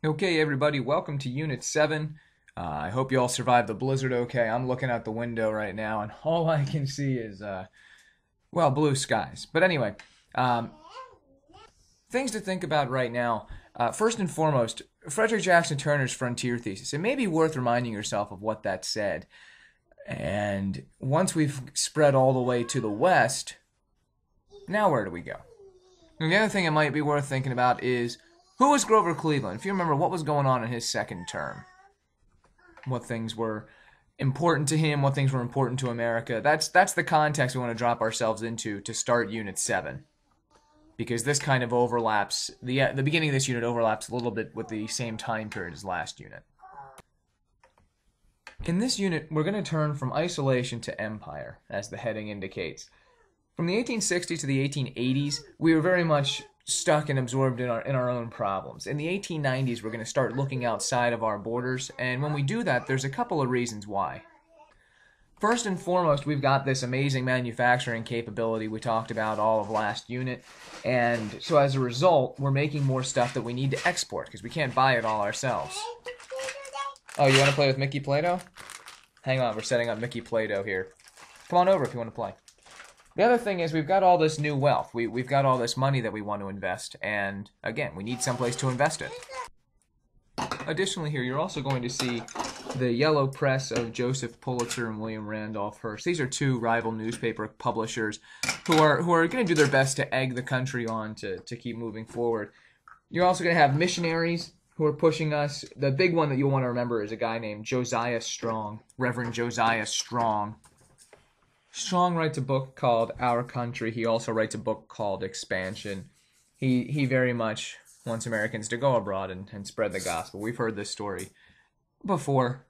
Okay, everybody, welcome to Unit 7. I hope you all survived the blizzard okay. I'm looking out the window right now, and all I can see is, well, blue skies. But anyway, um, things to think about right now. First and foremost, Frederick Jackson Turner's Frontier Thesis. It may be worth reminding yourself of what that said. And once we've spread all the way to the west, now where do we go? And the other thing it might be worth thinking about is, who was Grover Cleveland? If you remember, what was going on in his second term? What things were important to him, what things were important to America. That's the context we want to drop ourselves into to start Unit 7. Because this kind of overlaps, the beginning of this unit overlaps a little bit with the same time period as last unit. In this unit, we're going to turn from isolation to empire, as the heading indicates. From the 1860s to the 1880s, we were very much stuck and absorbed in our own problems. In the 1890s, we're going to start looking outside of our borders, and when we do that, there's a couple of reasons why. First and foremost, we've got this amazing manufacturing capability we talked about all of last unit, and so as a result, we're making more stuff that we need to export, because we can't buy it all ourselves. Oh, you want to play with Mickey Play-Doh? Hang on, we're setting up Mickey Play-Doh here. Come on over if you want to play. The other thing is we've got all this new wealth. We've got all this money that we want to invest, and again, we need someplace to invest it. Additionally here, you're also going to see the yellow press of Joseph Pulitzer and William Randolph Hearst. These are two rival newspaper publishers who are going to do their best to egg the country on to keep moving forward. You're also going to have missionaries who are pushing us. The big one that you'll want to remember is a guy named Josiah Strong, Reverend Josiah Strong. Strong writes a book called Our Country. He also writes a book called Expansion. He very much wants Americans to go abroad and spread the gospel. We've heard this story before.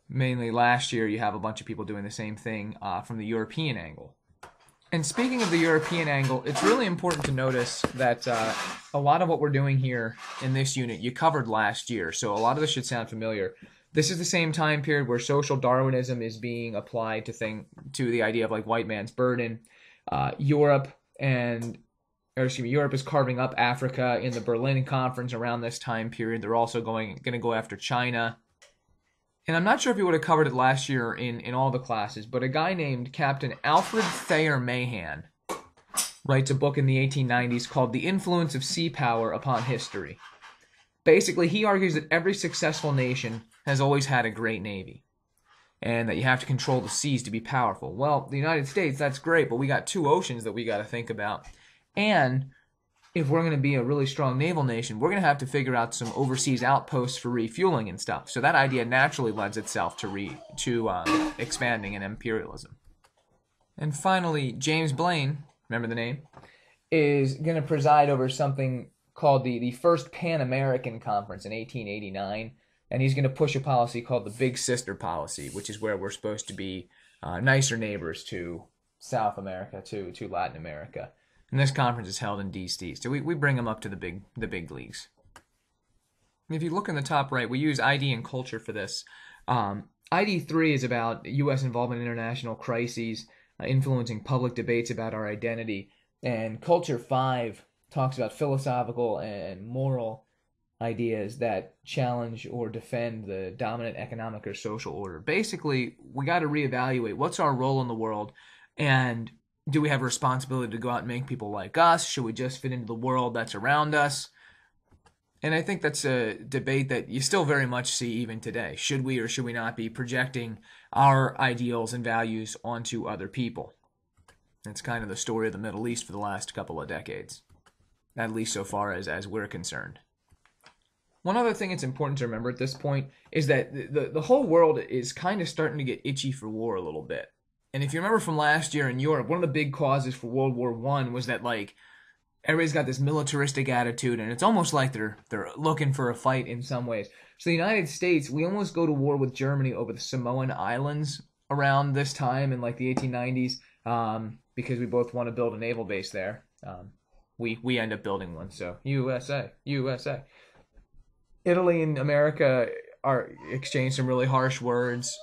Mainly last year, you have a bunch of people doing the same thing from the European angle. And speaking of the European angle, it's really important to notice that a lot of what we're doing here in this unit you covered last year, so a lot of this should sound familiar. This is the same time period where social Darwinism is being applied to the idea of like white man's burden. Europe is carving up Africa in the Berlin Conference around this time period. They're also going to go after China. And I'm not sure if you would have covered it last year in all the classes, but a guy named Captain Alfred Thayer Mahan writes a book in the 1890s called The Influence of Sea Power Upon History. Basically, he argues that every successful nation has always had a great navy, and that you have to control the seas to be powerful. Well, the United States, that's great, but we got two oceans that we got to think about. And if we're going to be a really strong naval nation, we're going to have to figure out some overseas outposts for refueling and stuff. So that idea naturally lends itself to expanding and imperialism. And finally, James Blaine, remember the name, is going to preside over something called the First Pan-American Conference in 1889. And he's going to push a policy called the Big Sister Policy, which is where we're supposed to be nicer neighbors to South America, to Latin America. And this conference is held in D.C., so we bring them up to the big leagues. And if you look in the top right, we use ID and culture for this. ID 3 is about U.S. involvement in international crises, influencing public debates about our identity. And culture 5 talks about philosophical and moral ideas that challenge or defend the dominant economic or social order. Basically, we got to reevaluate what's our role in the world, and do we have a responsibility to go out and make people like us? Should we just fit into the world that's around us? And I think that's a debate that you still very much see even today. Should we or should we not be projecting our ideals and values onto other people? That's kind of the story of the Middle East for the last couple of decades, at least so far as we're concerned. One other thing that's important to remember at this point is that the whole world is kind of starting to get itchy for war a little bit. And if you remember from last year in Europe, one of the big causes for World War I was that, like, everybody's got this militaristic attitude, and it's almost like they're looking for a fight in some ways. So the United States, we almost go to war with Germany over the Samoan Islands around this time in, like, the 1890s because we both want to build a naval base there. We end up building one, so USA, USA. Italy and America exchanged some really harsh words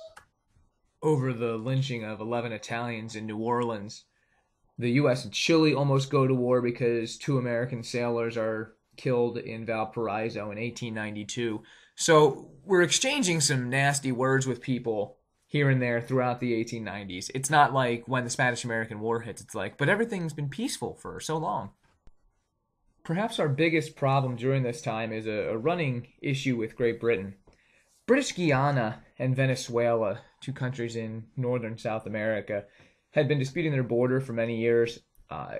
over the lynching of 11 Italians in New Orleans. The U.S. and Chile almost go to war because two American sailors are killed in Valparaiso in 1892. So we're exchanging some nasty words with people here and there throughout the 1890s. It's not like when the Spanish-American War hits, it's like, but everything's been peaceful for so long. Perhaps our biggest problem during this time is a running issue with Great Britain. British Guiana and Venezuela, two countries in northern South America, had been disputing their border for many years.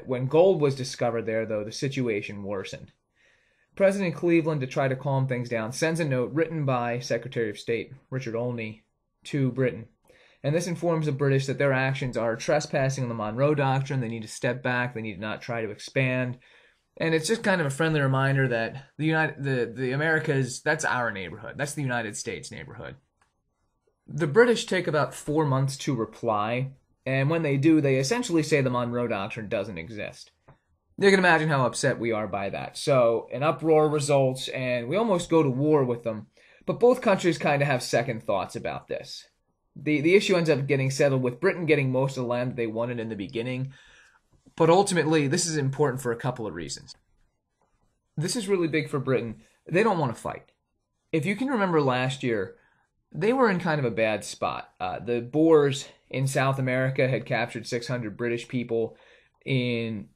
When gold was discovered there, though, the situation worsened. President Cleveland, to try to calm things down, sends a note written by Secretary of State Richard Olney to Britain. And this informs the British that their actions are trespassing on the Monroe Doctrine. They need to step back. They need to not try to expand. And it's just kind of a friendly reminder that the Americas, that's our neighborhood. That's the United States neighborhood. The British take about 4 months to reply. And when they do, they essentially say the Monroe Doctrine doesn't exist. You can imagine how upset we are by that. So an uproar results, and we almost go to war with them. But both countries kind of have second thoughts about this. The issue ends up getting settled with Britain getting most of the land that they wanted in the beginning. But ultimately, this is important for a couple of reasons. This is really big for Britain. They don't want to fight. If you can remember last year, they were in kind of a bad spot. The Boers in South America had captured 600 British people and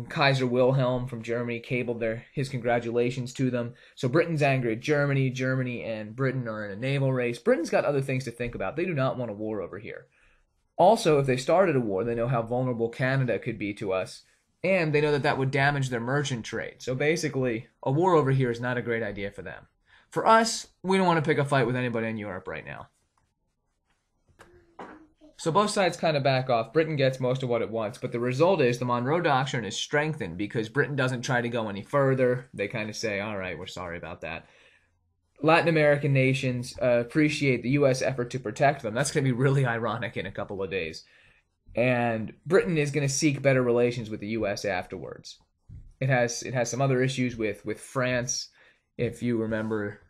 Kaiser Wilhelm from Germany cabled his congratulations to them. So Britain's angry at Germany. Germany and Britain are in a naval race. Britain's got other things to think about. They do not want a war over here. Also, if they started a war, they know how vulnerable Canada could be to us, and they know that that would damage their merchant trade. So basically, a war over here is not a great idea for them. For us, we don't want to pick a fight with anybody in Europe right now. So both sides kind of back off. Britain gets most of what it wants, but the result is the Monroe Doctrine is strengthened because Britain doesn't try to go any further. They kind of say, all right, we're sorry about that. Latin American nations appreciate the U.S. effort to protect them. That's going to be really ironic in a couple of days. And Britain is going to seek better relations with the U.S. afterwards. It has some other issues with France. If you remember,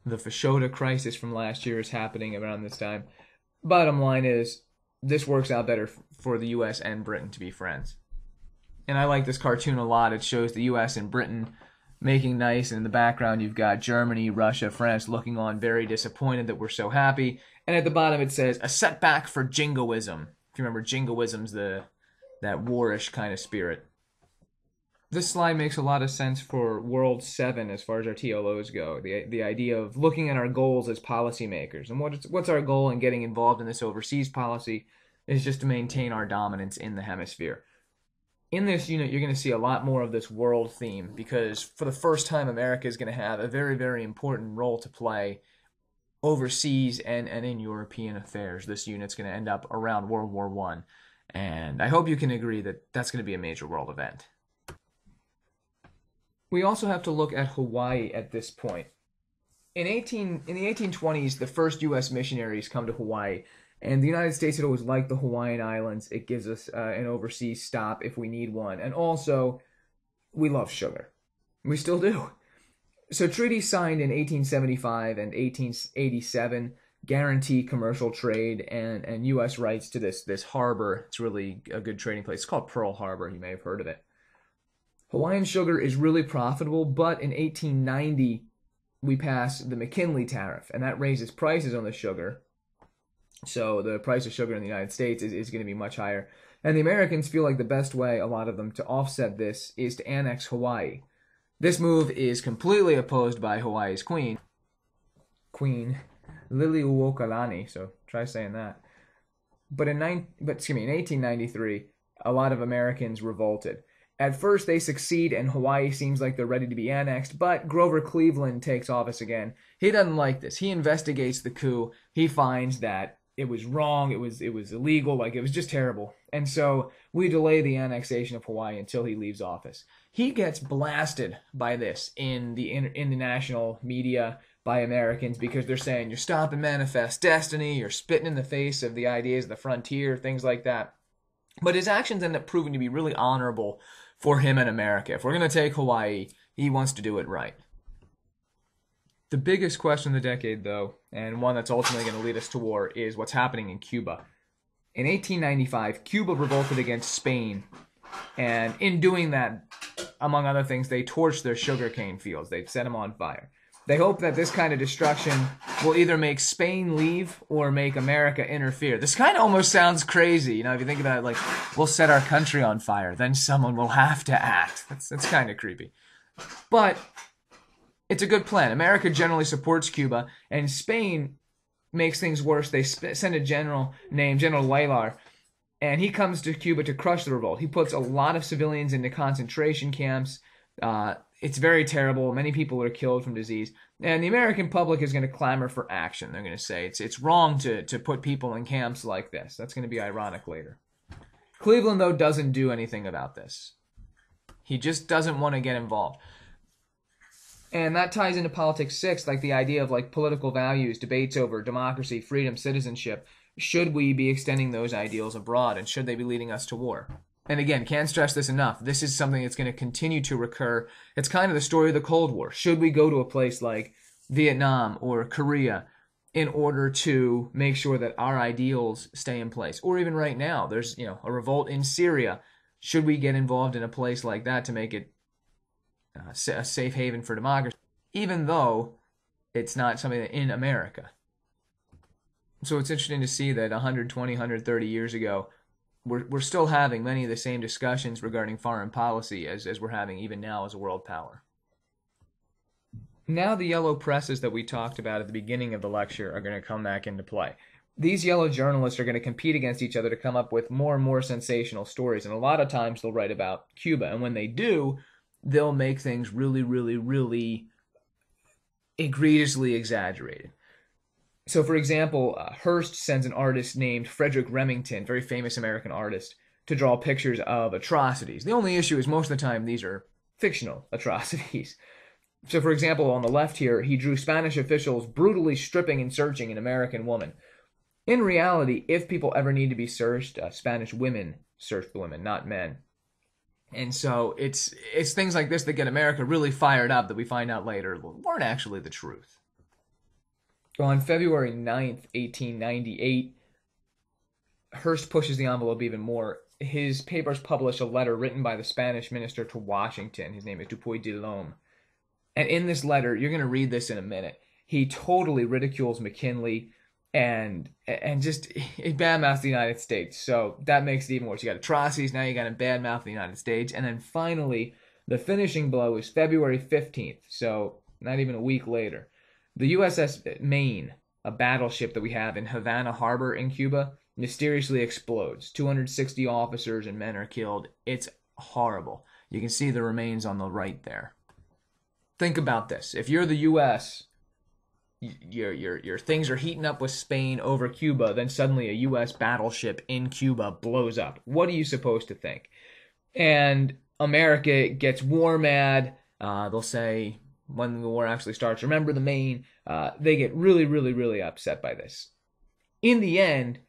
the Fashoda crisis from last year is happening around this time. Bottom line is, this works out better for the U.S. and Britain to be friends. And I like this cartoon a lot. It shows the U.S. and Britain making nice, and in the background you've got Germany, Russia, France looking on very disappointed that we're so happy. And at the bottom it says, a setback for jingoism. If you remember, jingoism's that warish kind of spirit. This slide makes a lot of sense for World 7 as far as our TLOs go. The idea of looking at our goals as policymakers. And what's our goal in getting involved in this overseas policy is just to maintain our dominance in the hemisphere. In this unit, you're going to see a lot more of this world theme because for the first time, America is going to have a very, very important role to play overseas and in European affairs. This unit's going to end up around World War I. And I hope you can agree that that's going to be a major world event. We also have to look at Hawaii at this point. In the 1820s, the first U.S. missionaries come to Hawaii, and the United States had always liked the Hawaiian Islands. It gives us an overseas stop if we need one. And also, we love sugar. We still do. So treaties signed in 1875 and 1887 guarantee commercial trade and U.S. rights to this harbor. It's really a good trading place. It's called Pearl Harbor. You may have heard of it. Hawaiian sugar is really profitable, but in 1890, we pass the McKinley tariff, and that raises prices on the sugar. So the price of sugar in the United States is going to be much higher. And the Americans feel like the best way, a lot of them, to offset this is to annex Hawaii. This move is completely opposed by Hawaii's Queen Liliuokalani, so try saying that. But in 1893, a lot of Americans revolted. At first, they succeed, and Hawaii seems like they're ready to be annexed, but Grover Cleveland takes office again. He doesn't like this. He investigates the coup. He finds that it was wrong, it was illegal, like it was just terrible. And so we delay the annexation of Hawaii until he leaves office. He gets blasted by this in the national media by Americans because they're saying you're stopping manifest destiny, you're spitting in the face of the ideas of the frontier, things like that. But his actions end up proving to be really honorable for him and America. If we're going to take Hawaii, he wants to do it right. The biggest question of the decade, though, and one that's ultimately going to lead us to war, is what's happening in Cuba. In 1895, Cuba revolted against Spain, and in doing that, among other things, they torched their sugarcane fields. They set them on fire. They hope that this kind of destruction will either make Spain leave or make America interfere. This kind of almost sounds crazy. You know, if you think about it, like, we'll set our country on fire, then someone will have to act. That's kind of creepy. But it's a good plan. America generally supports Cuba, and Spain makes things worse. They send a general named General Laylar, and he comes to Cuba to crush the revolt. He puts a lot of civilians into concentration camps. It's very terrible. Many people are killed from disease. And the American public is going to clamor for action. They're going to say it's wrong to put people in camps like this. That's going to be ironic later. Cleveland, though, doesn't do anything about this. He just doesn't want to get involved. And that ties into politics 6, like the idea of like political values, debates over democracy, freedom, citizenship. Should we be extending those ideals abroad, and should they be leading us to war? And again, can't stress this enough. This is something that's going to continue to recur. It's kind of the story of the Cold War. Should we go to a place like Vietnam or Korea in order to make sure that our ideals stay in place? Or even right now, there's, you know, a revolt in Syria. Should we get involved in a place like that to make it a safe haven for democracy, even though it's not something that in America? So it's interesting to see that 120, 130 years ago, we're still having many of the same discussions regarding foreign policy as we're having even now as a world power. Now the yellow presses that we talked about at the beginning of the lecture are going to come back into play. These yellow journalists are going to compete against each other to come up with more and more sensational stories, and a lot of times they'll write about Cuba, and when they do, they'll make things really, really, really egregiously exaggerated. So, for example, Hearst sends an artist named Frederick Remington, very famous American artist, to draw pictures of atrocities. The only issue is most of the time these are fictional atrocities. So, for example, on the left here, he drew Spanish officials brutally stripping and searching an American woman. In reality, if people ever need to be searched, Spanish women search the women, not men. And so it's things like this that get America really fired up that we find out later weren't actually the truth. On February 9th, 1898, Hearst pushes the envelope even more. His papers publish a letter written by the Spanish minister to Washington. His name is Dupuy de Lome. And in this letter, you're going to read this in a minute, he totally ridicules McKinley and just badmouths the United States. So that makes it even worse. You got atrocities, now you got to badmouth the United States. And then finally, the finishing blow is February 15th, so not even a week later. The USS Maine, a battleship that we have in Havana Harbor in Cuba, mysteriously explodes. 260 officers and men are killed. It's horrible. You can see the remains on the right there. Think about this. If you're the U.S., your things are heating up with Spain over Cuba, then suddenly a U.S. battleship in Cuba blows up. What are you supposed to think? And America gets war mad. They'll say, when the war actually starts, remember the Maine. They get really, really, really upset by this. In the end,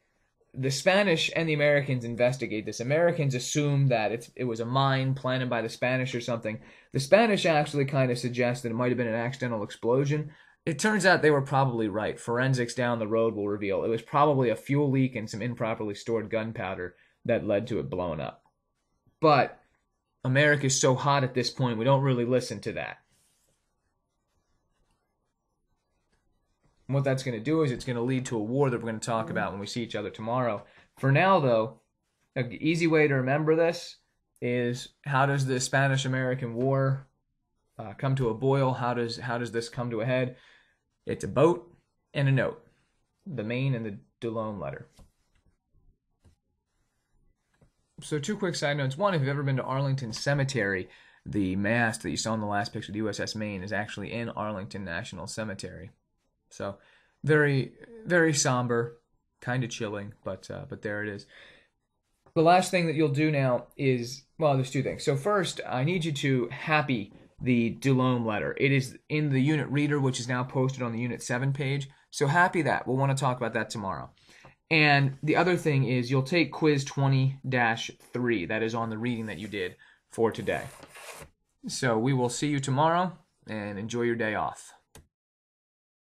the Spanish and the Americans investigate this. Americans assume that it was a mine planted by the Spanish or something. The Spanish actually kind of suggest that it might have been an accidental explosion. It turns out they were probably right. Forensics down the road will reveal it was probably a fuel leak and some improperly stored gunpowder that led to it blowing up. But America is so hot at this point, we don't really listen to that. And what that's going to do is it's going to lead to a war that we're going to talk about when we see each other tomorrow. For now, though, an easy way to remember this is, how does the Spanish-American War come to a boil? How does this come to a head? It's a boat and a note. The Maine and the Lome Letter. So 2 quick side notes. One, if you've ever been to Arlington Cemetery, the mast that you saw in the last picture of the USS Maine is actually in Arlington National Cemetery. So very, very somber, kind of chilling, but there it is. The last thing that you'll do now is, well, there's 2 things. So first, I need you to happy the Lome Letter. It is in the unit reader, which is now posted on the Unit 7 page. So happy that. We'll want to talk about that tomorrow. And the other thing is, you'll take quiz 20-3. That is on the reading that you did for today. So we will see you tomorrow, and enjoy your day off.